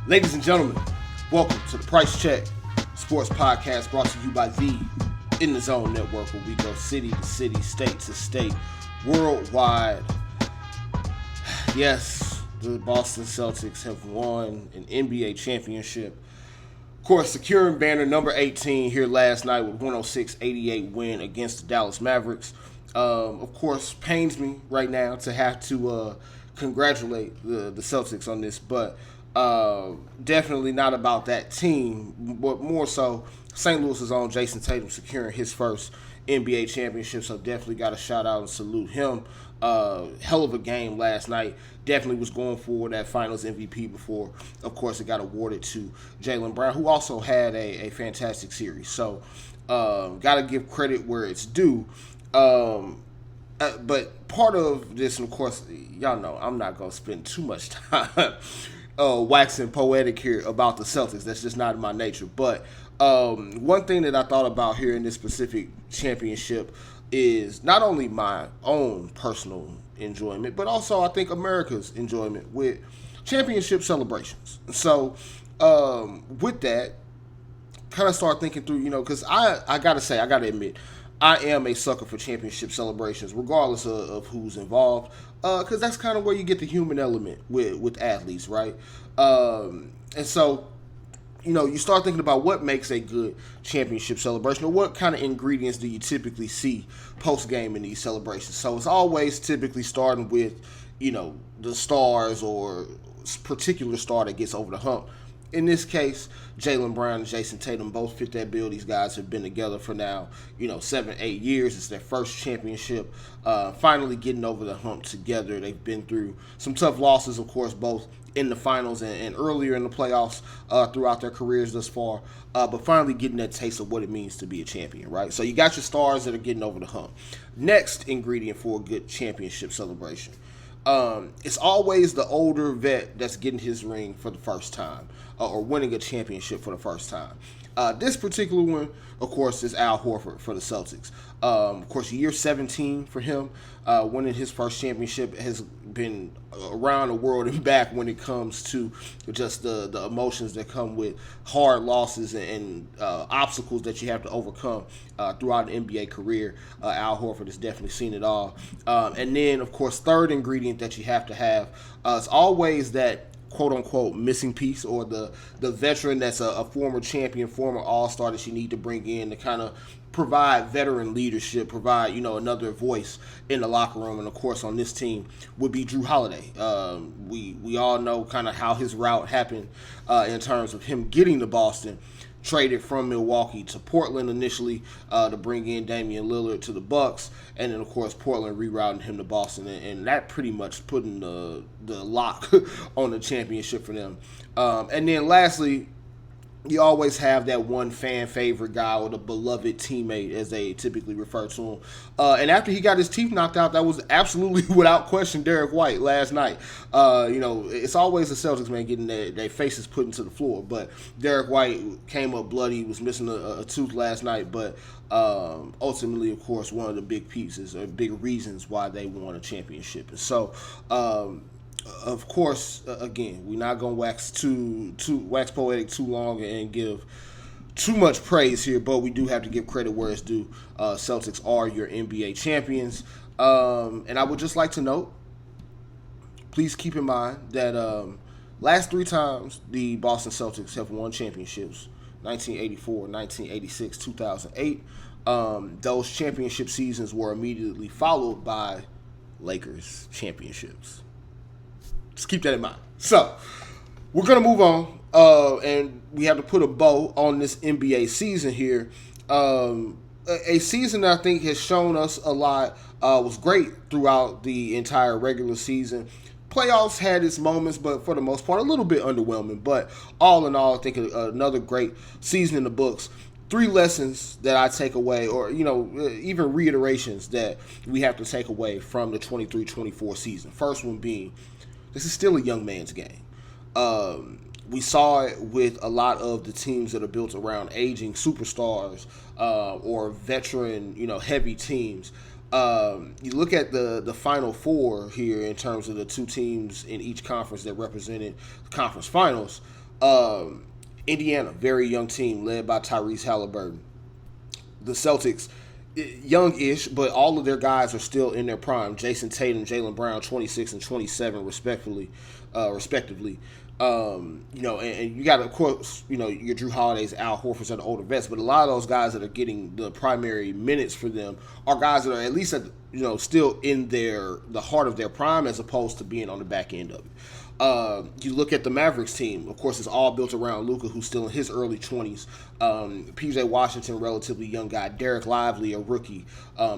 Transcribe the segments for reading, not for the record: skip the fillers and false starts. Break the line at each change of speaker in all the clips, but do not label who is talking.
Ladies and gentlemen, welcome to the Price Check Sports Podcast, brought to you by the In the Zone Network, where we go city to city, state to state, worldwide. Yes, the Boston Celtics have won an NBA championship. Of course, securing banner number 18 here last night with 106-88 win against the Dallas Mavericks. Of course, pains me right now to have to congratulate the Celtics on this, but definitely not about that team, but more so St. Louis's own Jason Tatum securing his first NBA championship, so definitely got to shout out and salute him. Hell of a game last night. Definitely was going for that Finals MVP before, of course, it got awarded to Jaylen Brown, who also had a fantastic series. So, got to give credit where it's due. But part of this, and of course, y'all know I'm not going to spend too much time waxing poetic here about the Celtics. That's just not in my nature. But one thing that I thought about here in this specific championship is not only my own personal enjoyment, but also I think America's enjoyment with championship celebrations. So with that, kind of start thinking through, because I got to admit, I am a sucker for championship celebrations, regardless of who's involved, because that's kind of where you get the human element with athletes, right? And so, you start thinking about what makes a good championship celebration, or what kind of ingredients do you typically see post-game in these celebrations. So it's always typically starting with, the stars or particular star that gets over the hump. In this case, Jaylen Brown and Jason Tatum both fit that bill. These guys have been together for now, 7-8 years. It's their first championship. Finally getting over the hump together. They've been through some tough losses, of course, both in the finals and earlier in the playoffs throughout their careers thus far. But finally getting that taste of what it means to be a champion, right? So you got your stars that are getting over the hump. Next ingredient for a good championship celebration. It's always the older vet that's getting his ring for the first time or winning a championship for the first time. This particular one, of course, is Al Horford for the Celtics. Of course, year 17 for him, winning his first championship, has been around the world and back when it comes to just the emotions that come with hard losses and obstacles that you have to overcome throughout an NBA career. Al Horford has definitely seen it all. And then, of course, third ingredient that you have to have is always that quote-unquote missing piece, or the veteran that's a former champion, former all-star that you need to bring in to kind of provide veteran leadership, provide, another voice in the locker room. And, of course, on this team would be Jrue Holiday. We all know kind of how his route happened in terms of him getting to Boston, traded from Milwaukee to Portland initially to bring in Damian Lillard to the Bucks, and then, of course, Portland rerouting him to Boston, and that pretty much putting the lock on the championship for them. And then lastly, you always have that one fan favorite guy or the beloved teammate, as they typically refer to him. And after he got his teeth knocked out, that was absolutely without question Derek White last night. It's always the Celtics, man, getting their faces put into the floor. But Derek White came up bloody, was missing a tooth last night. But ultimately, of course, one of the big pieces or big reasons why they won a championship. And so, of course, again, we're not gonna wax poetic too long and give too much praise here, but we do have to give credit where it's due. Celtics are your NBA champions, and I would just like to note, please keep in mind that last 3 times the Boston Celtics have won championships: 1984, 1986, 2008. Those championship seasons were immediately followed by Lakers championships. Just keep that in mind. So, we're going to move on, and we have to put a bow on this NBA season here. A season that I think has shown us a lot, was great throughout the entire regular season. Playoffs had its moments, but for the most part, a little bit underwhelming. But all in all, I think another great season in the books. 3 lessons that I take away, or, even reiterations that we have to take away from the 23-24 season. First one being, this is still a young man's game. We saw it with a lot of the teams that are built around aging superstars or veteran, heavy teams. You look at the Final Four here in terms of the 2 teams in each conference that represented the conference finals. Indiana, very young team led by Tyrese Halliburton. The Celtics, young-ish, but all of their guys are still in their prime. Jason Tatum, Jaylen Brown, 26 and 27, respectively. And you got, of course, your Drew Holidays, Al Horfords are the older vets, but a lot of those guys that are getting the primary minutes for them are guys that are at least still in the heart of their prime, as opposed to being on the back end of it. You look at the Mavericks team, of course, it's all built around Luka, who's still in his early 20s. PJ Washington, relatively young guy. Derek Lively, a rookie.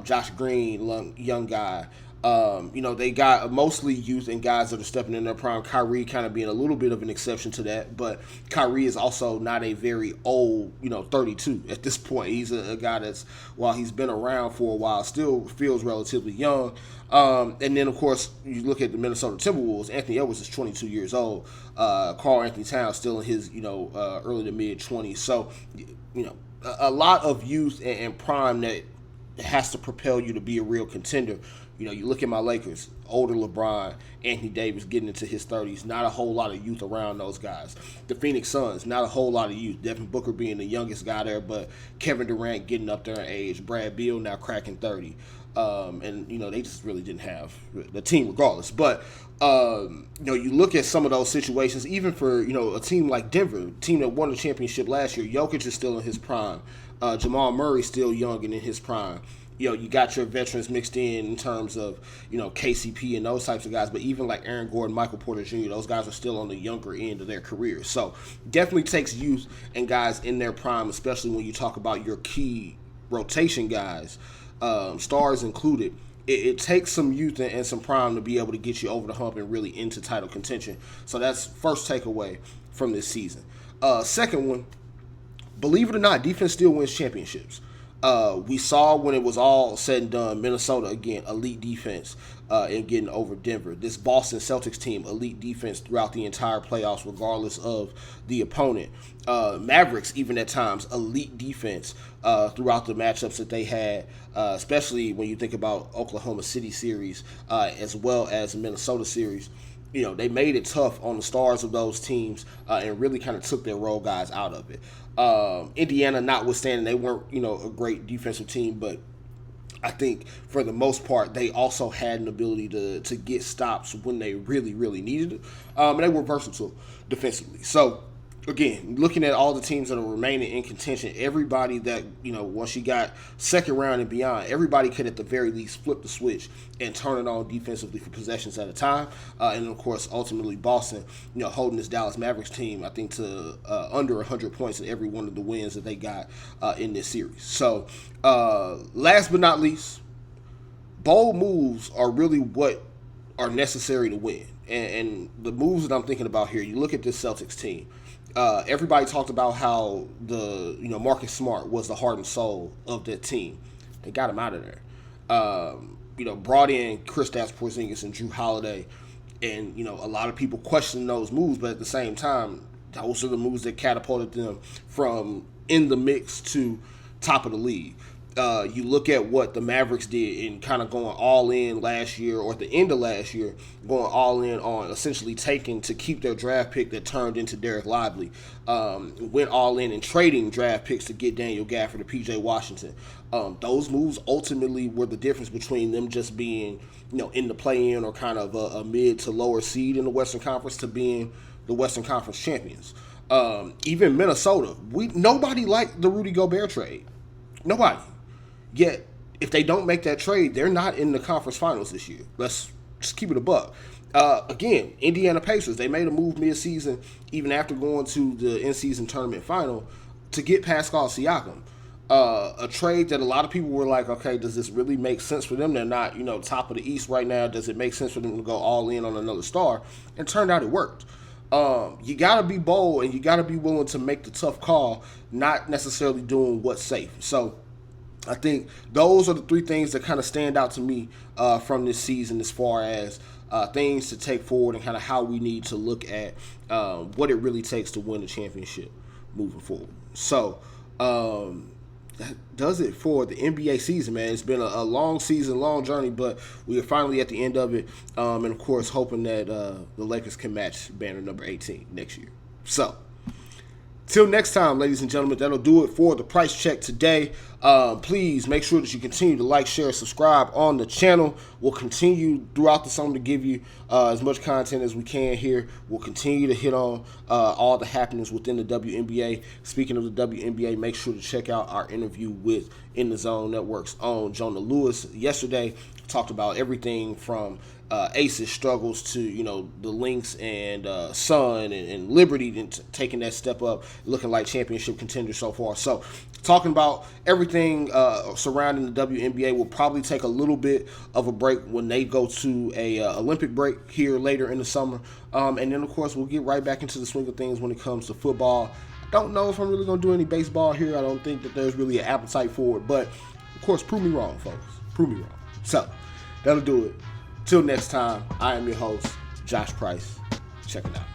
Josh Green, young guy. They got mostly youth and guys that are stepping in their prime. Kyrie kind of being a little bit of an exception to that, but Kyrie is also not a very old, 32 at this point. He's a guy that's, while he's been around for a while, still feels relatively young. And then, of course, you look at the Minnesota Timberwolves. Anthony Edwards is 22 years old. Karl Anthony Towns still in his, early to mid 20s. So, a lot of youth and prime that has to propel you to be a real contender. You look at my Lakers, older LeBron, Anthony Davis getting into his 30s, not a whole lot of youth around those guys. The Phoenix Suns, not a whole lot of youth. Devin Booker being the youngest guy there, but Kevin Durant getting up there in age. Brad Beal now cracking 30. They just really didn't have the team regardless. But, you look at some of those situations, even for, a team like Denver, a team that won the championship last year. Jokic is still in his prime. Jamal Murray still young and in his prime. You got your veterans mixed in terms of, KCP and those types of guys. But even like Aaron Gordon, Michael Porter Jr., those guys are still on the younger end of their careers. So definitely takes youth and guys in their prime, especially when you talk about your key rotation guys, stars included. It takes some youth and some prime to be able to get you over the hump and really into title contention. So that's first takeaway from this season. Second one, believe it or not, defense still wins championships. We saw when it was all said and done, Minnesota, again, elite defense in getting over Denver. This Boston Celtics team, elite defense throughout the entire playoffs, regardless of the opponent. Mavericks, even at times, elite defense throughout the matchups that they had, especially when you think about Oklahoma City series as well as the Minnesota series. They made it tough on the stars of those teams and really kind of took their role guys out of it. Indiana, notwithstanding, they weren't, a great defensive team, but I think for the most part, they also had an ability to get stops when they really, really needed it. And they were versatile defensively. So, again, looking at all the teams that are remaining in contention, everybody that, once you got second round and beyond, everybody could at the very least flip the switch and turn it on defensively for possessions at a time. And, of course, ultimately Boston, holding this Dallas Mavericks team, I think, to under 100 points in every one of the wins that they got in this series. So, last but not least, bold moves are really what are necessary to win. And the moves that I'm thinking about here, you look at this Celtics team. Everybody talked about how the Marcus Smart was the heart and soul of that team. They got him out of there. Brought in Kristaps Porzingis and Drew Holiday, and a lot of people question those moves, but at the same time, those are the moves that catapulted them from in the mix to top of the league. You look at what the Mavericks did in kind of going all in last year, or at the end of last year, going all in on essentially taking to keep their draft pick that turned into Derek Lively. Went all in and trading draft picks to get Daniel Gafford and PJ Washington. Those moves ultimately were the difference between them just being, in the play-in or kind of a mid to lower seed in the Western Conference to being the Western Conference champions. Even Minnesota, nobody liked the Rudy Gobert trade. Nobody. Yet, if they don't make that trade, they're not in the conference finals this year. Let's just keep it a buck. Again, Indiana Pacers, they made a move mid-season, even after going to the in-season tournament final, to get Pascal Siakam. A trade that a lot of people were like, okay, does this really make sense for them? They're not, top of the East right now. Does it make sense for them to go all in on another star? And turned out it worked. You got to be bold and you got to be willing to make the tough call, not necessarily doing what's safe. So, I think those are the three things that kind of stand out to me from this season as far as things to take forward and kind of how we need to look at what it really takes to win the championship moving forward. So that does it for the NBA season, man. It's been a long season, long journey, but we are finally at the end of it. And, of course, hoping that the Lakers can match banner number 18 next year. So Till next time, ladies and gentlemen, that'll do it for the price check today. Please make sure that you continue to like, share, subscribe on the channel. We'll continue throughout the summer to give you as much content as we can here. We'll continue to hit on all the happenings within the WNBA. Speaking of the WNBA, make sure to check out our interview with In the Zone Network's own Jonah Lewis. Yesterday, talked about everything from Ace's struggles to, the Lynx and Sun and Liberty taking that step up, looking like championship contenders so far. So talking about everything surrounding the WNBA. Will probably take a little bit of a break when they go to a Olympic break here later in the summer. And then, of course, we'll get right back into the swing of things when it comes to football. I don't know if I'm really going to do any baseball here. I don't think that there's really an appetite for it. But, of course, prove me wrong, folks. Prove me wrong. So, that'll do it. Till next time, I am your host, Josh Price. Check it out.